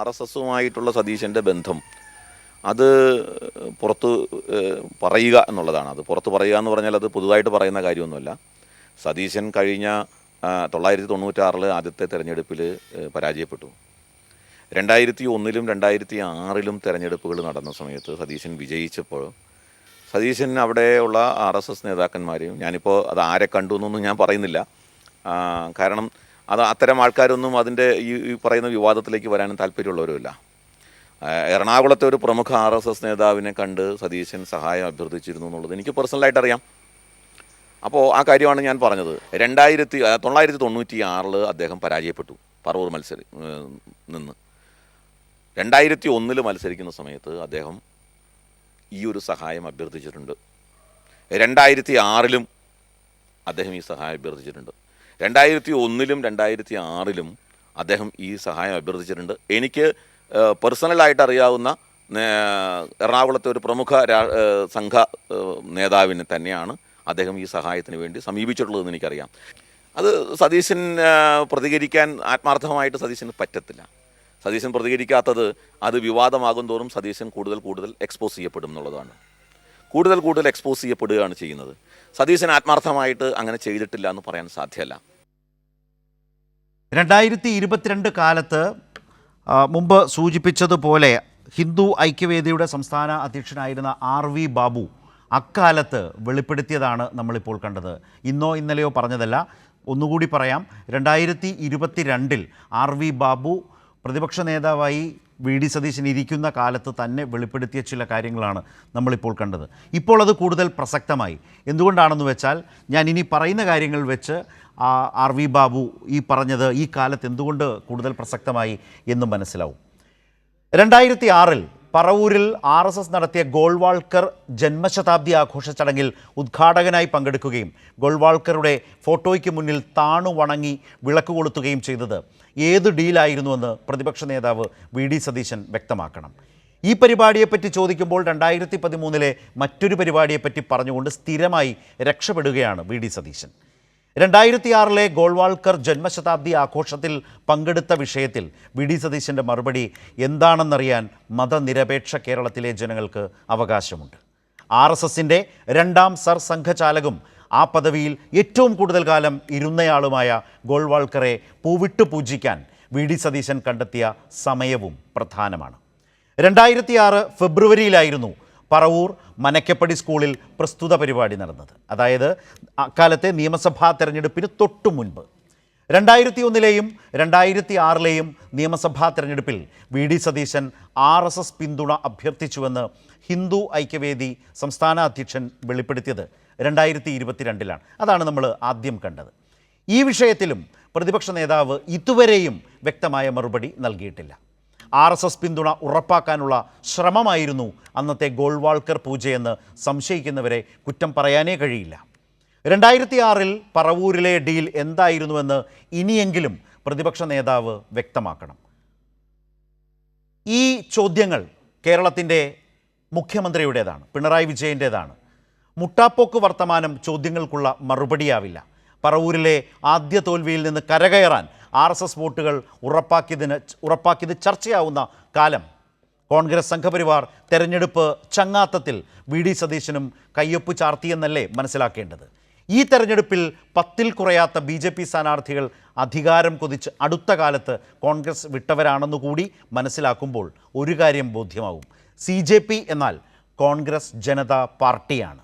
RSSുമായിട്ടുള്ള സതീശൻ്റെ ബന്ധം അത് പുറത്ത് പറയുക എന്നുള്ളതാണ്. അത് പുറത്ത് പറയുക എന്ന് പറഞ്ഞാൽ അത് പുതുതായിട്ട് പറയുന്ന കാര്യമൊന്നുമല്ല. സതീശൻ കഴിഞ്ഞ 1996 ആദ്യത്തെ തെരഞ്ഞെടുപ്പിൽ പരാജയപ്പെട്ടു. 2001ലും 2006ലും തെരഞ്ഞെടുപ്പുകൾ നടന്ന സമയത്ത് സതീശൻ വിജയിച്ചപ്പോൾ സതീശൻ അവിടെയുള്ള RSS നേതാക്കന്മാരെയും, ഞാനിപ്പോൾ അത് ആരെ കണ്ടു എന്നൊന്നും ഞാൻ പറയുന്നില്ല, കാരണം അത് അത്തരം ആൾക്കാരൊന്നും അതിൻ്റെ ഈ പറയുന്ന വിവാദത്തിലേക്ക് വരാനും താല്പര്യമുള്ളവരുമില്ല. എറണാകുളത്തെ ഒരു പ്രമുഖ RSS നേതാവിനെ കണ്ട് സതീശൻ സഹായം അഭ്യർത്ഥിച്ചിരുന്നു എന്നുള്ളത് എനിക്ക് പേഴ്സണലായിട്ട് അറിയാം. അപ്പോൾ ആ കാര്യമാണ് ഞാൻ പറഞ്ഞത്. 1996 അദ്ദേഹം പരാജയപ്പെട്ടു പറവൂർ നിന്ന്. 2001 മത്സരിക്കുന്ന സമയത്ത് അദ്ദേഹം ഈ ഒരു സഹായം അഭ്യർത്ഥിച്ചിട്ടുണ്ട്. 2006ലും അദ്ദേഹം ഈ സഹായം അഭ്യർത്ഥിച്ചിട്ടുണ്ട്. 2001ലും 2006ലും അദ്ദേഹം ഈ സഹായം അഭ്യർത്ഥിച്ചിട്ടുണ്ട്. എനിക്ക് പേഴ്സണലായിട്ട് അറിയാവുന്ന എറണാകുളത്തെ ഒരു പ്രമുഖ സംഘ നേതാവിനെ തന്നെയാണ് അദ്ദേഹം ഈ സഹായത്തിന് വേണ്ടി സമീപിച്ചിട്ടുള്ളതെന്ന് എനിക്കറിയാം. അത് സതീശൻ പ്രതികരിക്കാൻ ആത്മാർത്ഥമായിട്ട് സതീശന് പറ്റത്തില്ല. സതീശൻ പ്രതികരിക്കാത്തത് അത് വിവാദമാകും തോറും സതീശൻ കൂടുതൽ എക്സ്പോസ് ചെയ്യപ്പെടും എന്നുള്ളതാണ്. കൂടുതൽ എക്സ്പോസ് ചെയ്യപ്പെടുകയാണ് ചെയ്യുന്നത്. സതീശൻ ആത്മാർത്ഥമായിട്ട് അങ്ങനെ ചെയ്തിട്ടില്ല എന്ന് പറയാൻ സാധ്യമല്ല. 2022 കാലത്ത് മുമ്പ് സൂചിപ്പിച്ചതുപോലെ ഹിന്ദു ഐക്യവേദിയുടെ സംസ്ഥാന അധ്യക്ഷനായിരുന്ന RV ബാബു അക്കാലത്ത് വെളിപ്പെടുത്തിയതാണ് നമ്മളിപ്പോൾ കണ്ടത്. ഇന്നോ ഇന്നലെയോ പറഞ്ഞതല്ല, ഒന്നുകൂടി പറയാം. 2022 RV ബാബു പ്രതിപക്ഷ നേതാവായി VD സതീശൻ ഇരിക്കുന്ന കാലത്ത് തന്നെ വെളിപ്പെടുത്തിയ ചില കാര്യങ്ങളാണ് നമ്മളിപ്പോൾ കണ്ടത്. ഇപ്പോൾ അത് കൂടുതൽ പ്രസക്തമായി. എന്തുകൊണ്ടാണെന്ന് വെച്ചാൽ, ഞാൻ ഇനി പറയുന്ന കാര്യങ്ങൾ വെച്ച് RV ബാബു ഈ പറഞ്ഞത് ഈ കാലത്ത് എന്തുകൊണ്ട് കൂടുതൽ പ്രസക്തമായി എന്ന് മനസ്സിലാവും. 2006 പറവൂരിൽ RSS നടത്തിയ ഗോൾവാൾക്കർ ജന്മശതാബ്ദി ആഘോഷ ചടങ്ങിൽ ഉദ്ഘാടകനായി പങ്കെടുക്കുകയും ഗോൾവാൾക്കറുടെ ഫോട്ടോയ്ക്ക് മുന്നിൽ താണു വണങ്ങി വിളക്ക് കൊളുത്തുകയും ചെയ്തത് ഏത് ഡീലായിരുന്നുവെന്ന് പ്രതിപക്ഷ നേതാവ് VD സതീശൻ വ്യക്തമാക്കണം. ഈ പരിപാടിയെപ്പറ്റി ചോദിക്കുമ്പോൾ 2013 മറ്റൊരു പരിപാടിയെപ്പറ്റി പറഞ്ഞുകൊണ്ട് സ്ഥിരമായി രക്ഷപ്പെടുകയാണ് VD സതീശൻ. 2006 ഗോൾവാൾക്കർ ജന്മശതാബ്ദി ആഘോഷത്തിൽ പങ്കെടുത്ത വിഷയത്തിൽ VD സതീശൻ്റെ മറുപടി എന്താണെന്നറിയാൻ മതനിരപേക്ഷ കേരളത്തിലെ ജനങ്ങൾക്ക് അവകാശമുണ്ട്. RSSൻ്റെ 2ാം സർസംഘചാലകും ആ പദവിയിൽ ഏറ്റവും കൂടുതൽ കാലം ഇരുന്നയാളുമായ ഗോൾവാൾക്കറെ പൂവിട്ട് പൂജിക്കാൻ VD സതീശൻ കണ്ടെത്തിയ സമയവും പ്രധാനമാണ്. 2006 ഫെബ്രുവരിയിലായിരുന്നു പറവൂർ മനക്കപ്പടി സ്കൂളിൽ പ്രസ്തുത പരിപാടി നടന്നത്. അതായത് അക്കാലത്തെ നിയമസഭാ തെരഞ്ഞെടുപ്പിന് തൊട്ടു മുൻപ്. 2001ലെയും 2006ലെയും നിയമസഭാ തെരഞ്ഞെടുപ്പിൽ VD സതീശൻ RSS പിന്തുണ അഭ്യർത്ഥിച്ചുവെന്ന് ഹിന്ദു ഐക്യവേദി സംസ്ഥാന അധ്യക്ഷൻ വെളിപ്പെടുത്തിയത് 2022ലാണ്. അതാണ് നമ്മൾ ആദ്യം കണ്ടത്. ഈ വിഷയത്തിലും പ്രതിപക്ഷ നേതാവ് ഇതുവരെയും വ്യക്തമായ മറുപടി നൽകിയിട്ടില്ല. RSS പിന്തുണ ഉറപ്പാക്കാനുള്ള ശ്രമമായിരുന്നു അന്നത്തെ ഗോൾവാൾക്കർ പൂജയെന്ന് സംശയിക്കുന്നവരെ കുറ്റം പറയാനേ കഴിയില്ല. 2006 പറവൂരിലെ ഡീൽ എന്തായിരുന്നുവെന്ന് ഇനിയെങ്കിലും പ്രതിപക്ഷ നേതാവ് വ്യക്തമാക്കണം. ഈ ചോദ്യങ്ങൾ കേരളത്തിൻ്റെ മുഖ്യമന്ത്രിയുടേതാണ്, പിണറായി വിജയൻ്റേതാണ്. മുട്ടാപ്പോക്ക് വർത്തമാനം ചോദ്യങ്ങൾക്കുള്ള മറുപടിയാവില്ല. പറവൂരിലെ ആദ്യ തോൽവിയിൽ നിന്ന് കരകയറാൻ RSS വോട്ടുകൾ ഉറപ്പാക്കിയത് ചർച്ചയാവുന്ന കാലം കോൺഗ്രസ് സംഘപരിവാർ തെരഞ്ഞെടുപ്പ് ചങ്ങാത്തത്തിൽ VD സതീശനും കയ്യൊപ്പ് ചാർത്തിയെന്നല്ലേ മനസ്സിലാക്കേണ്ടത്. ഈ തെരഞ്ഞെടുപ്പിൽ 10ൽ കുറയാത്ത BJP സ്ഥാനാർത്ഥികൾ അധികാരം കൊതിച്ച് അടുത്ത കാലത്ത് കോൺഗ്രസ് വിട്ടവരാണെന്നുകൂടി മനസ്സിലാക്കുമ്പോൾ ഒരു കാര്യം ബോധ്യമാവും: CJP എന്നാൽ കോൺഗ്രസ് ജനതാ പാർട്ടിയാണ്.